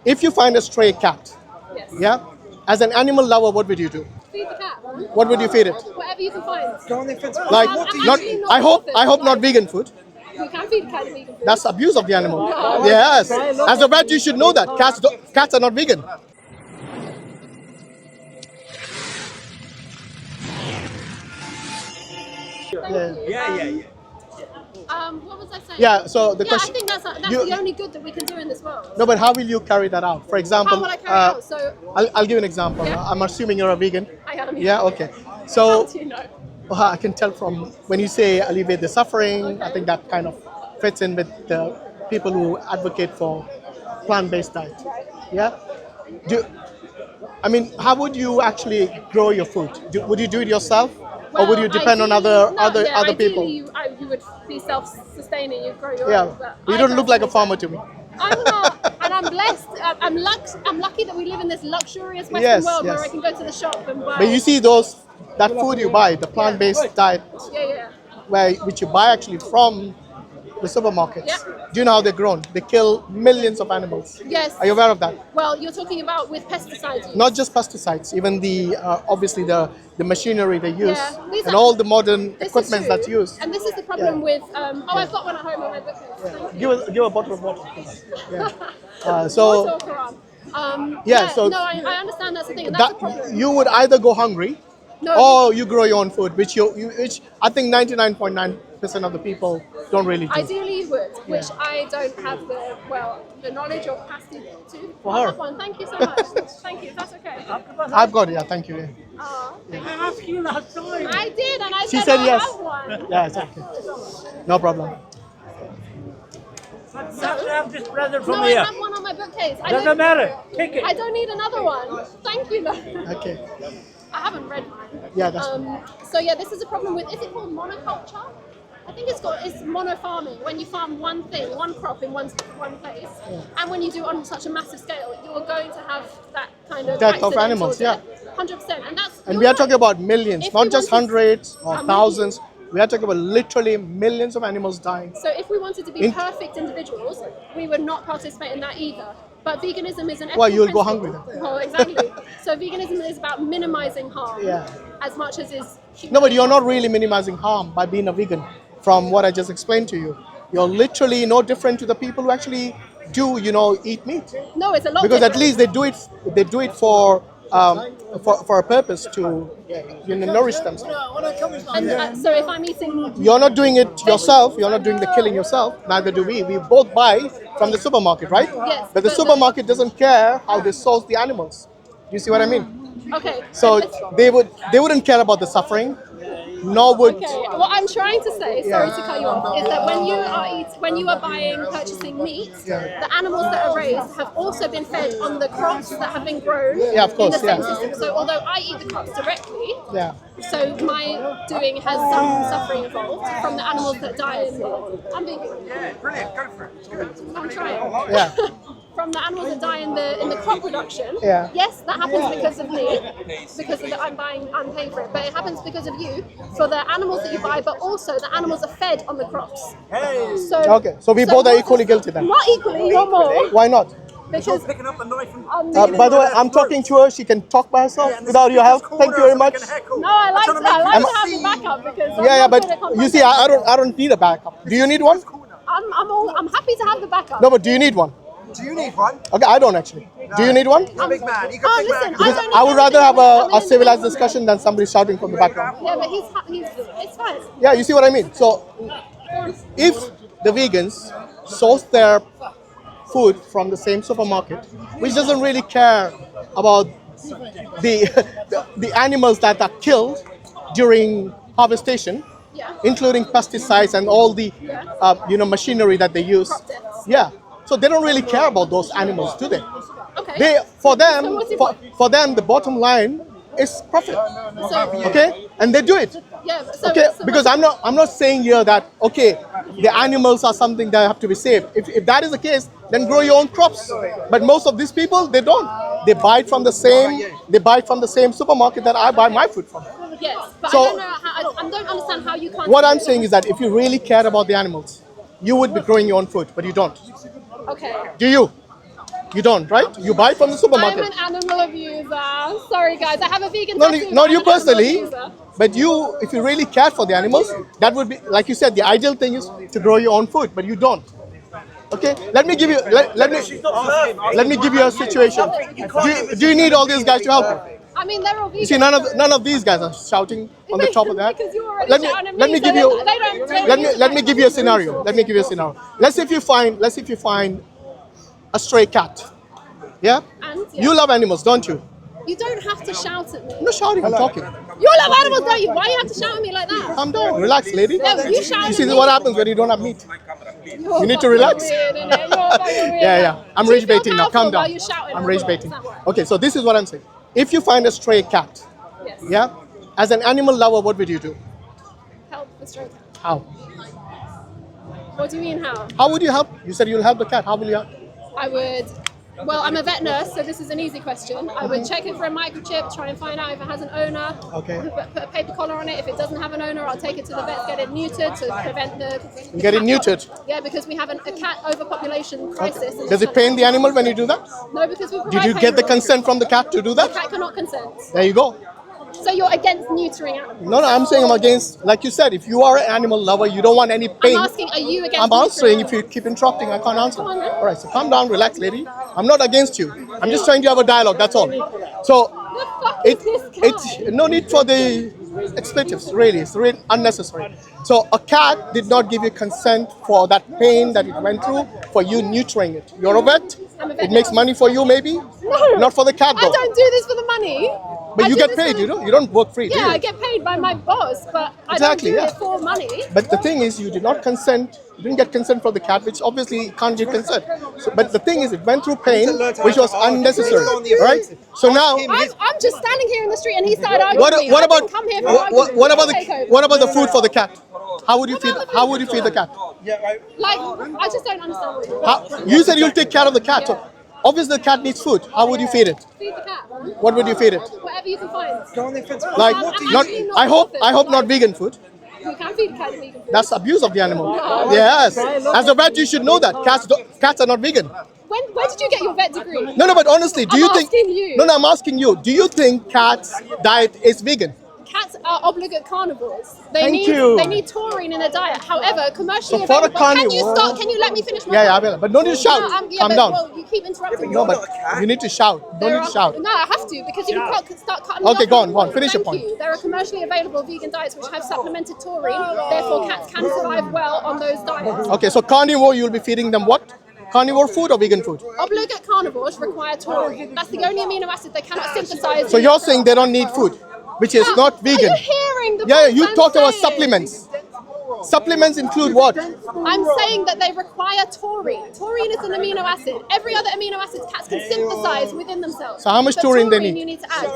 If you find a stray cat, Yes. yeah, as an animal lover, what would you do? Feed the cat. What would you feed it? Whatever you can find. Like, I'm not. actually not I hope. bothered. I hope not Like, vegan food. You can feed a cat vegan food. That's abuse of the animal. No. Yes. As a vet, you should know that cats are not vegan. Yeah. What was I saying? Yeah. So the Yeah, question. I think that's you- the only good that we can do in this world. No, but how will you carry that out? For example, How will I carry it out? So I'll give you an example. Yeah. I'm assuming you're a vegan. I am. Yeah. Okay. How So do you know? I can tell from when you say alleviate the suffering. I think that kind of fits in with the people who advocate for plant-based diet. Yeah. How would you actually grow your food? Would you do it yourself, or would you depend on other people? Ideally, you would be self-sustaining. You grow your Yeah. own. But You I don't look like a do farmer to me. I'm not, and I'm blessed. I'm lucky that we live in this luxurious Western Yes, world yes. where I can go to the shop and buy. But you see that food you buy, the plant-based diet, Yeah. which you buy actually from the supermarkets. Yeah. Do you know how they're grown? They kill millions of animals. Yes. Are you aware of that? Well, you're talking about with pesticides. Use. Not just pesticides, even the obviously the machinery they use These and are- all the modern This is equipment true. that's used. And this is the problem with. I've got one at home on my bookcase. Thank you. Give a bottle of water, please. Yeah. Water So or Quran. so no, I understand that's the thing. And that's the problem. you would either go hungry, No. or you grow your own food, which I think 99.9% of the people don't really do. Ideally, you would, which I don't have the knowledge or capacity to. For I her. have one. Thank you so much. Thank you. That's okay. I've got it. Yeah, thank you. Yeah. I asked you last time. I did, and I She said said I yes. have one. Yeah, it's okay. No problem. You have to have this present from No, I here. have one on my bookcase. Doesn't matter. Take it. I don't need another one. Thank you. Okay. I haven't read mine. Yeah, that's So yeah, this is a problem with. Is it called monoculture? I think it's mono farming, when you farm one thing, one crop in one place, and when you do it on such a massive scale, you're going to have that kind of Death of accidental animals, yeah. death, 100%, and that's. And you're we are right. talking about millions, If not we just wanted- hundreds or I'm with thousands. We are talking about literally millions of animals dying. So if we wanted to be perfect individuals, we would not participate in that either. But veganism is an ethical Well, you'll go principle. hungry then. Well, exactly. So veganism is about minimizing harm as much as is. No, but you're not really minimizing harm by being a vegan. From what I just explained to you, you're literally no different to the people who actually do, eat meat. No, it's a lot. Because at different. least they do it for a purpose to nourish themselves. And so if I'm eating, You're not doing it yourself. You're not doing the killing yourself. Neither do we. We both buy from the supermarket, right? Yes, But the but supermarket doesn't care how they source the animals. Do you see what I mean? okay. So they wouldn't care about the suffering, nor would. Okay, what I'm trying to say, sorry to cut you off, is that when you are purchasing meat, the animals that are raised have also been fed on the crops that have been grown Yeah, of course, in the same yeah. system. So although I eat the crops directly, Yeah. so my doing has some suffering involved from the animals that die in the. I'm vegan. Yeah, brilliant. Go for it. It's good. I'm trying. Yeah. From the animals that die in the crop production. Yeah. Yes, that happens because of me, because of I'm paying for it. But it happens because of you for the animals that you buy, but also the animals are fed on the crops. Hey. So Okay, so we both are equally guilty then. Not equally, you're more. Why not? Because Picking up a knife and By the way, I'm talking to her. She can talk by herself without your help. Thank you very much. no, I like to have the backup because I'm Yeah, not but good at you see, I don't need a backup. Do you need one? I'm happy to have the backup. No, but do you need one? Do you need one? Okay, I don't actually. Do you need one? You're a big man. You Oh, got big listen, man. I Because don't I need would rather have anything. a civilized discussion than somebody shouting from the background. Yeah, but he's it's fine. Yeah, you see what I mean? So, if the vegans source their food from the same supermarket, which doesn't really care about the animals that are killed during harvestation, Yeah. including pesticides and all the machinery that they use. Crop deaths. Yeah, so they don't really care about those animals, do they? Okay. For So them, what's your point? for them, the bottom line is profit. So, Okay, and they do it. yeah. So, Okay, so because I'm not saying here that okay, the animals are something that have to be saved. If that is the case, then grow your own crops. But most of these people, they don't. They buy it from the same supermarket that I buy my food from. Yes, but So- I don't know how. I don't understand how you can't. What I'm saying is that if you really cared about the animals, you would be growing your own food, but you don't. Okay. Do you? You don't, right? You buy from the I'm supermarket. an animal abuser. Sorry, guys. I have a vegan Not, tattoo. not but you I'm an animal personally, abuser. but you, if you really care for the animals, that would be, like you said, the ideal thing is to grow your own food, but you don't. Okay, let me give you, let me give you a situation. Do you need all these guys to help you? I mean, they're all vegan. You see, none of these guys are shouting on the top of that. Because you're already Let me shouting at let me, me so give they you don't let me give you a scenario. Let me give you a scenario. Let's say if you find a stray cat. Yeah? And You love animals, don't you? you don't have to shout at me. I'm not shouting, I'm talking. You love animals, don't you? Why do you have to shout at me like that? Calm down, relax, lady. No, you shout You at see me. what happens when you don't have meat. You're You need to fucking relax. Weird, innit? You're fucking weird. Yeah. I'm Do you rage feel baiting now. powerful Calm down. while you're shouting I'm or rage what? baiting. Does that work? Okay, so this is what I'm saying. If you find a stray cat, Yes. yeah, as an animal lover, what would you do? Help the stray cat. How? What do you mean how? How would you help? You said you'll help the cat. How will you help? I would. Well, I'm a vet nurse, so this is an easy question. I would check it for a microchip, try and find out if it has an owner. Okay. Put a paper collar on it. If it doesn't have an owner, I'll take it to the vet, get it neutered to prevent the. Get it neutered? Yeah, because we have a cat overpopulation crisis. in Does this it pain the country. animal when you do that? No, because we provide Did you pain get the relief. consent from the cat to do The that? cat cannot consent. There you go. So you're against neutering animals? No, I'm saying I'm against, like you said, if you are an animal lover, you don't want any pain. I'm asking, are you against I'm neutering answering. If animals? you keep interrupting, I can't answer. Come on, then. All right, so calm down, relax, lady. I'm not against you. I'm just trying to have a dialogue, that's all. So, The fuck is this guy? it's no need for the expletives, really. It's really unnecessary. So, a cat did not give you consent for that pain that it went through for you neutering it. You're a vet? I'm a vet It makes now. money for you, maybe? No. Not for the cat, I though. don't do this for the money. But I you do get this paid, for the- you don't work free, do Yeah, you? I get paid by my boss, but I Exactly, don't do yeah. it for money. But the thing is, you did not consent. You didn't get consent from the cat, which obviously can't give consent. So, but the thing is, it went through pain, which was unnecessary, right? So now, I'm just standing here in the street and he started arguing what, with me. what I about didn't come here for what argument. about Take over. the food for the cat? How would you feed? How would you feed the cat? Like, I just don't understand what you're How, you said you'll take care of the cat. So obviously, the cat needs food. How would you feed it? Feed the cat. What would you feed it? Whatever you can find. Like, I'm not. actually not I hope. bothered. I hope not vegan food. You can feed cats vegan food. That's abuse of the animal. No. Yes. As a vet, you should know that cats are not vegan. Where did you get your vet degree? No, but honestly, do I'm you think? asking you. No, I'm asking you. Do you think cats' diet is vegan? Cats are obligate carnivores. Thank you. They need taurine in their diet. However, commercially So for a available. Can you carnivore- start? Can you let me finish my? Yeah, I point? will. But don't need to shout. No, Calm but, down. Well, you keep interrupting me. No, but you need to shout. Don't need to shout. No, I have to because you can start cutting me Okay, off. go on. Finish your Thank point. you. There are commercially available vegan diets which have supplemented taurine. Therefore, cats can survive well on those diets. Okay, so carnivore, you'll be feeding them what? Carnivore food or vegan food? Obligate carnivores require taurine. That's the only amino acid they cannot synthesize. So you're saying they don't need food, which is not vegan. Are you hearing the Yeah, points you I'm talked about saying? supplements. Supplements include what? I'm saying that they require taurine. Taurine is an amino acid. Every other amino acid cats can synthesize within themselves. So how much But taurine they need? You need to add.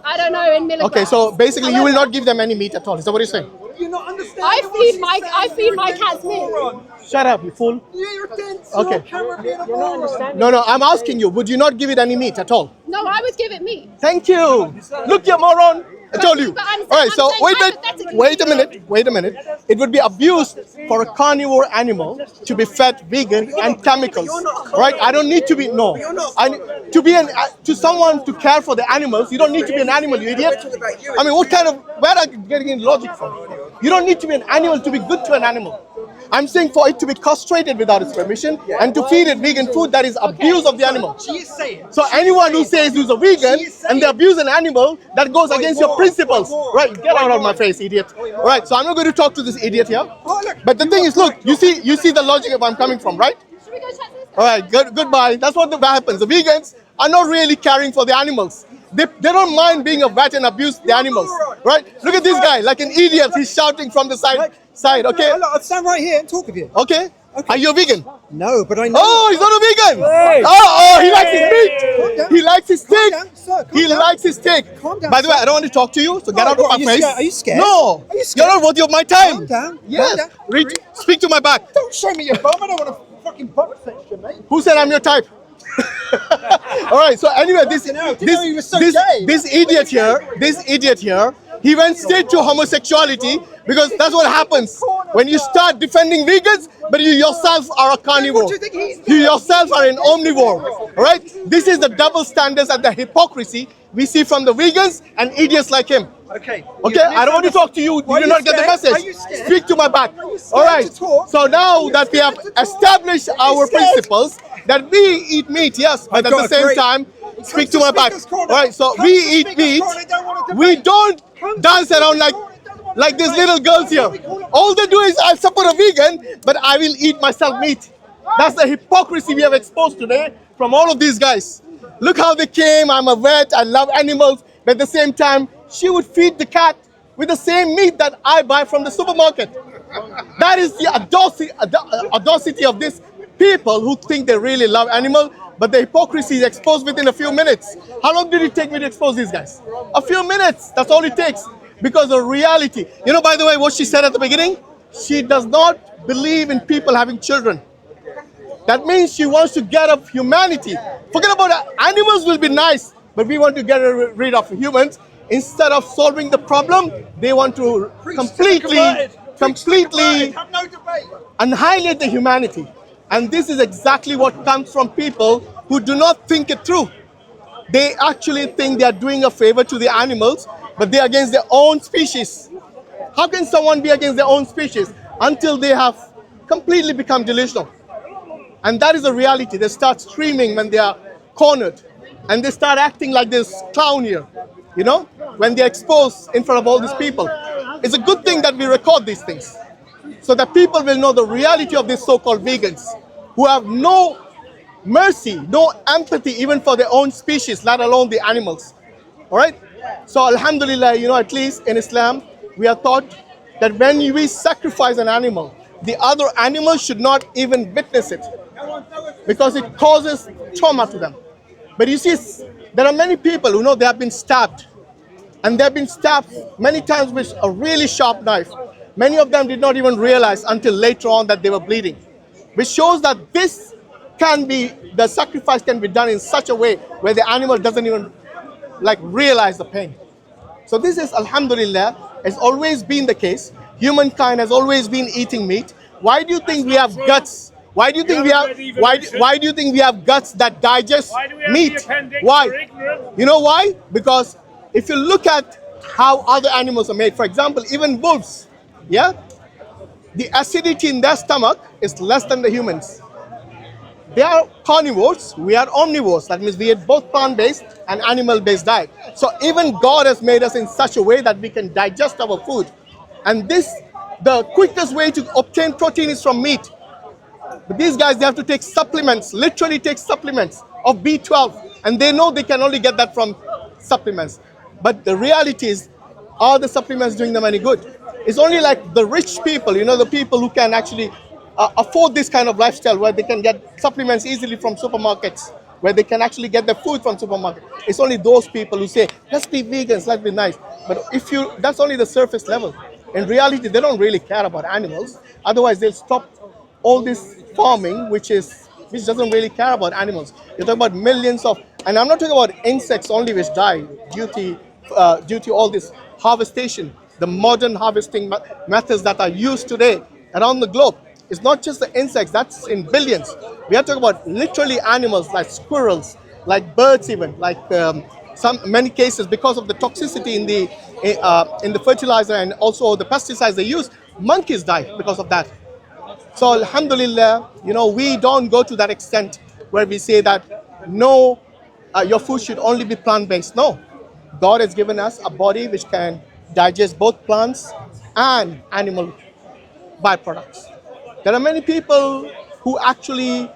I don't know in milligrams. Okay, so basically you will However, not give them any meat at all. Is that what you're saying? You're not understanding. I feed my cats meat. Shut up, you fool. You're dense. Okay. You're not understanding. No, I'm asking you, would you not give it any meat at all? No, I would give it meat. Thank you. Look, you moron. I told you. But I'm All right, so saying hypothetically. wait a minute. It would be abuse for a carnivore animal to be fed vegan and chemicals. Right? I don't need to be to someone to care for the animals. You don't need to be an animal, you idiot. I mean, where are you getting in logic from? You don't need to be an animal to be good to an animal. I'm saying for it to be castrated without its permission and to feed it vegan food, that is abuse of the animal. She is saying. So anyone who says who's a vegan and they abuse an animal, that goes against your principles. Right, get out of my face, idiot. Right, so I'm not going to talk to this idiot here. But the thing is, look, you see the logic of where I'm coming from, right? Should we go check this? All right, goodbye. That's what happens. The vegans are not really caring for the animals. They don't mind being a vet and abuse the animals, right? Look at this guy, like an idiot. He's shouting from the side. Okay, I'll stand right here and talk with you. okay. Are you a vegan? No, but I know. Oh, he's not a vegan. Hey. Oh, he likes his Calm meat. down. He likes his steak. down, sir. Calm He down. likes his steak. Calm down, By the way, sir. I don't want to talk to you, so get out of Are my you face. scared? Are you scared? No. Are you scared? You're not worthy of my time. Calm down. Yes. Calm down. Speak to my back. Don't show me your bum. I don't want a fucking butt section, mate. Who said I'm your type? All right. So anyway, Fucking hell, didn't know you were so gay. this idiot here, he went straight to homosexuality because that's what happens. When you start defending vegans, but you yourself are a carnivore. What do you think he's You yourself are an omnivore. All right? This is the double standards and the hypocrisy we see from the vegans and idiots like him. Okay. Okay, I don't want to talk to you. Why You are do not get the scared? Are message. you scared? Speak to my back. Are you scared All right. to talk? So now Are you that we have scared to talk? established our scared? principles, that we eat meat, yes, but I've at got the a same great- time, It speak comes to to my back. Speaker's All Corner. right. So Comes we to eat Speaker's meat. Corner, don't want to We debate. don't Comes to dance around Speaker's like Corner, doesn't want to like these debate. little girls here. All they do is I support a vegan, but I will eat myself meat. That's the hypocrisy we have exposed today from all of these guys. Look how they came. I'm a vet. I love animals, but at the same time, she would feed the cat with the same meat that I buy from the supermarket. That is the audacity of these people who think they really love animals, but the hypocrisy is exposed within a few minutes. How long did it take me to expose these guys? A few minutes. That's all it takes. Because of reality. You know, by the way, what she said at the beginning? She does not believe in people having children. That means she wants to get rid of humanity. Forget about that. Animals will be nice, but we want to get rid of humans. Instead of solving the problem, they want to completely Have no debate. annihilate the humanity. And this is exactly what comes from people who do not think it through. They actually think they are doing a favor to the animals, but they are against their own species. How can someone be against their own species until they have completely become delusional? And that is the reality. They start screaming when they are cornered. And they start acting like this clown here, you know, when they're exposed in front of all these people. It's a good thing that we record these things so that people will know the reality of these so-called vegans who have no mercy, no empathy even for their own species, let alone the animals. All right? So alhamdulillah, you know, at least in Islam, we are taught that when we sacrifice an animal, the other animals should not even witness it because it causes trauma to them. But you see, there are many people who know they have been stabbed, and they have been stabbed many times with a really sharp knife. Many of them did not even realize until later on that they were bleeding, which shows that this can be, the sacrifice can be done in such a way where the animal doesn't even like realize the pain. So this is, alhamdulillah, has always been the case. Humankind has always been eating meat. Why do you think we have guts? Why do you think we have? Why do you think we have guts that digest meat? Why? You know why? Because if you look at how other animals are made, for example, even wolves, yeah, the acidity in their stomach is less than the humans. They are carnivores, we are omnivores. That means we eat both plant-based and animal-based diet. So even God has made us in such a way that we can digest our food. And this, the quickest way to obtain protein is from meat. But these guys, they have to take supplements, literally take supplements of B12. And they know they can only get that from supplements. But the reality is, are the supplements doing them any good? It's only like the rich people, you know, the people who can actually afford this kind of lifestyle where they can get supplements easily from supermarkets, where they can actually get their food from supermarkets. It's only those people who say, let's be vegans, let's be nice. But that's only the surface level. In reality, they don't really care about animals. Otherwise, they'll stop all this farming, which doesn't really care about animals. You're talking about millions of, and I'm not talking about insects only which die due to all this harvestation, the modern harvesting methods that are used today around the globe. It's not just the insects, that's in billions. We are talking about literally animals like squirrels, like birds even, like many cases because of the toxicity in the fertilizer and also the pesticides they use, monkeys die because of that. So alhamdulillah, you know, we don't go to that extent where we say that no, your food should only be plant-based. No, God has given us a body which can digest both plants and animal byproducts. There are many people who actually,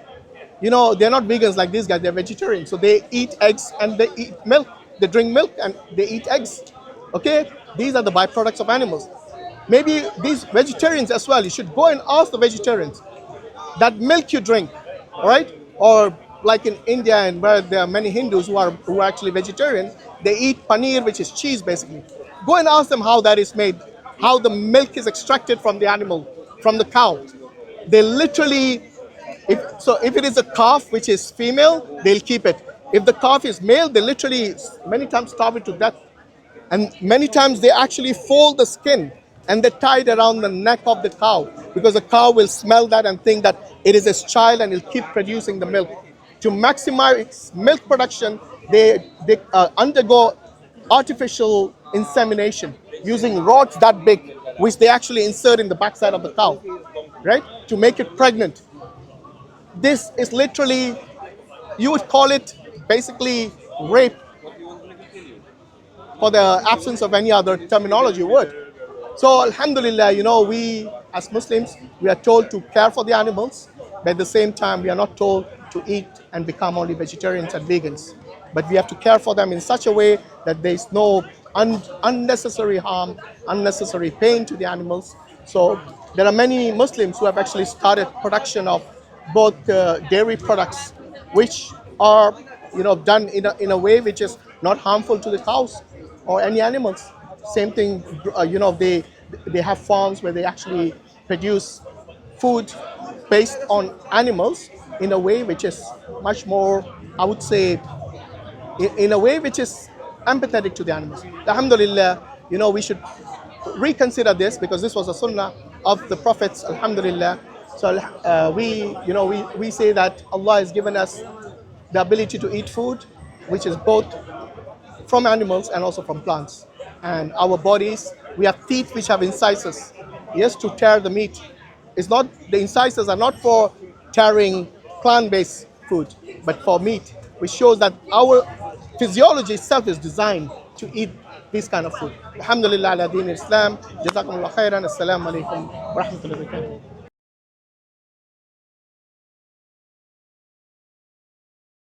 you know, they're not vegans like these guys, they're vegetarians. So they eat eggs and they eat milk. They drink milk and they eat eggs. Okay? These are the byproducts of animals. Maybe these vegetarians as well, you should go and ask the vegetarians, that milk you drink, all right? Or like in India and where there are many Hindus who are actually vegetarian, they eat paneer, which is cheese basically. Go and ask them how that is made, how the milk is extracted from the animal, from the cow. They literally, if it is a calf which is female, they'll keep it. If the calf is male, they literally many times starve it to death. And many times they actually fold the skin and they tie it around the neck of the cow, because the cow will smell that and think that it is its child and it'll keep producing the milk. To maximize milk production, they undergo artificial insemination using rods that big, which they actually insert in the backside of the cow, right, to make it pregnant. This is literally, you would call it basically rape, for the absence of any other terminology word. So alhamdulillah, we as Muslims, we are told to care for the animals, but at the same time we are not told to eat and become only vegetarians and vegans. But we have to care for them in such a way that there is no unnecessary harm, unnecessary pain to the animals. So there are many Muslims who have actually started production of both dairy products, which are done in a way which is not harmful to the cows or any animals. Same thing, they have farms where they actually produce food based on animals in a way which is much more, I would say, in a way which is empathetic to the animals. Alhamdulillah, we should reconsider this, because this was a sunnah of the prophets. Alhamdulillah. So we say that Allah has given us the ability to eat food which is both from animals and also from plants. And our bodies, we have teeth which have incisors, yes, to tear the meat. It's not, the incisors are not for tearing plant-based food, but for meat, which shows that our physiology itself is designed to eat this kind of food. Alhamdulillah ala din Islam. Jazakumullah khairan. Assalamu alaikum wa rahmatullahi wa barakatuh.